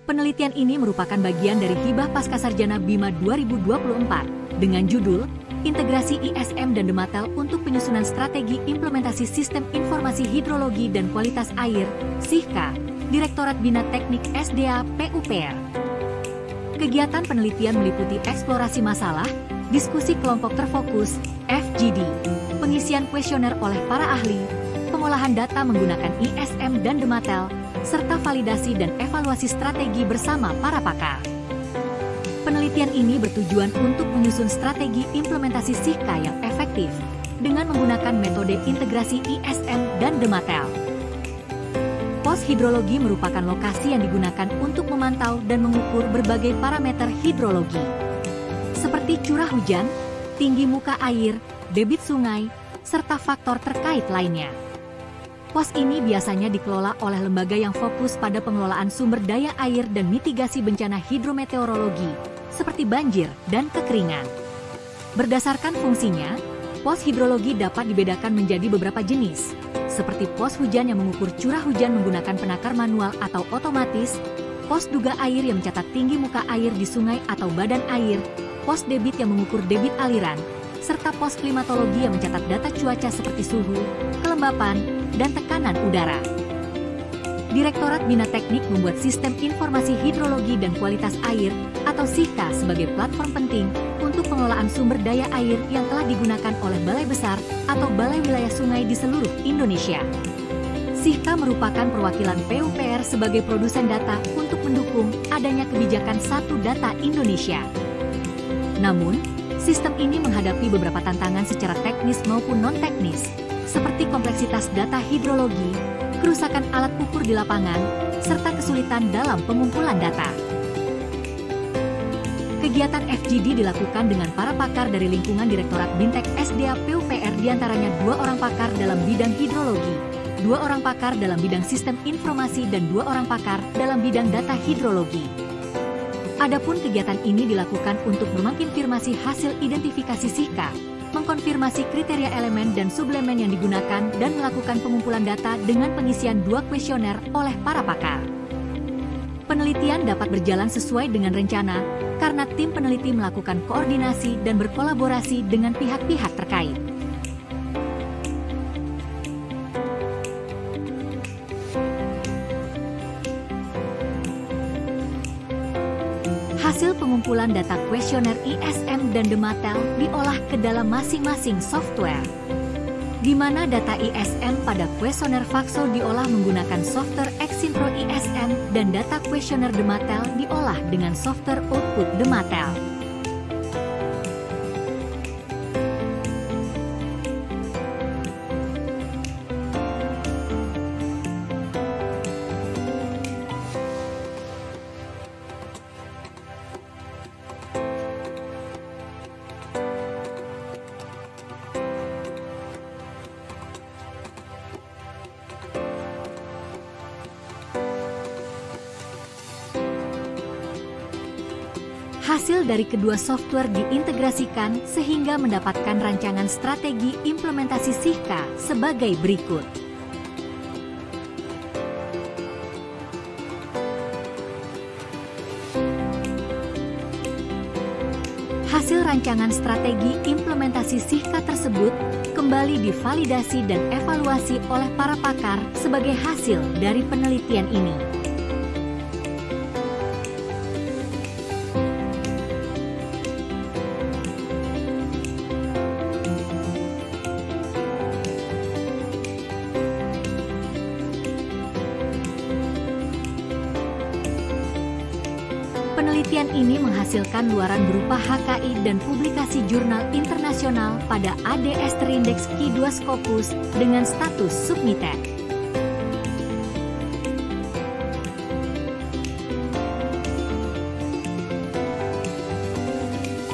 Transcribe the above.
Penelitian ini merupakan bagian dari Hibah Pascasarjana BIMA 2024 dengan judul Integrasi ISM dan Dematel untuk Penyusunan Strategi Implementasi Sistem Informasi Hidrologi dan Kualitas Air, SIHKA, Direktorat Bina Teknik SDA PUPR. Kegiatan penelitian meliputi eksplorasi masalah, diskusi kelompok terfokus, FGD, pengisian kuesioner oleh para ahli, pengolahan data menggunakan ISM dan Dematel, serta validasi dan evaluasi strategi bersama para pakar. Penelitian ini bertujuan untuk menyusun strategi implementasi SIHKA yang efektif dengan menggunakan metode integrasi ISM dan Dematel. Pos hidrologi merupakan lokasi yang digunakan untuk memantau dan mengukur berbagai parameter hidrologi, seperti curah hujan, tinggi muka air, debit sungai, serta faktor terkait lainnya. Pos ini biasanya dikelola oleh lembaga yang fokus pada pengelolaan sumber daya air dan mitigasi bencana hidrometeorologi, seperti banjir dan kekeringan. Berdasarkan fungsinya, pos hidrologi dapat dibedakan menjadi beberapa jenis, seperti pos hujan yang mengukur curah hujan menggunakan penakar manual atau otomatis, pos duga air yang mencatat tinggi muka air di sungai atau badan air, pos debit yang mengukur debit aliran, serta pos klimatologi yang mencatat data cuaca seperti suhu, kelembapan, dan tekanan udara. Direktorat Bina Teknik membuat Sistem Informasi Hidrologi dan Kualitas Air atau SIHKA sebagai platform penting untuk pengelolaan sumber daya air yang telah digunakan oleh balai besar atau balai wilayah sungai di seluruh Indonesia. SIHKA merupakan perwakilan PUPR sebagai produsen data untuk mendukung adanya kebijakan Satu Data Indonesia. Namun, sistem ini menghadapi beberapa tantangan secara teknis maupun non-teknis, seperti kompleksitas data hidrologi, kerusakan alat ukur di lapangan, serta kesulitan dalam pengumpulan data. Kegiatan FGD dilakukan dengan para pakar dari lingkungan Direktorat Bintek SDA PUPR, diantaranya 2 orang pakar dalam bidang hidrologi, 2 orang pakar dalam bidang sistem informasi, dan 2 orang pakar dalam bidang data hidrologi. Adapun kegiatan ini dilakukan untuk mengonfirmasi hasil identifikasi SIHKA, mengkonfirmasi kriteria elemen dan suplemen yang digunakan, dan melakukan pengumpulan data dengan pengisian 2 kuesioner oleh para pakar. Penelitian dapat berjalan sesuai dengan rencana karena tim peneliti melakukan koordinasi dan berkolaborasi dengan pihak-pihak terkait. Hasil pengumpulan data kuesioner ISM dan Dematel diolah ke dalam masing-masing software, di mana data ISM pada kuesioner Fakso diolah menggunakan software Exinpro ISM dan data kuesioner Dematel diolah dengan software Output Dematel. Hasil dari kedua software diintegrasikan sehingga mendapatkan rancangan strategi implementasi SIHKA sebagai berikut. Hasil rancangan strategi implementasi SIHKA tersebut kembali divalidasi dan evaluasi oleh para pakar sebagai hasil dari penelitian ini. Penelitian ini menghasilkan luaran berupa HKI dan publikasi jurnal internasional pada ADS Terindex Q2 Scopus dengan status submitted.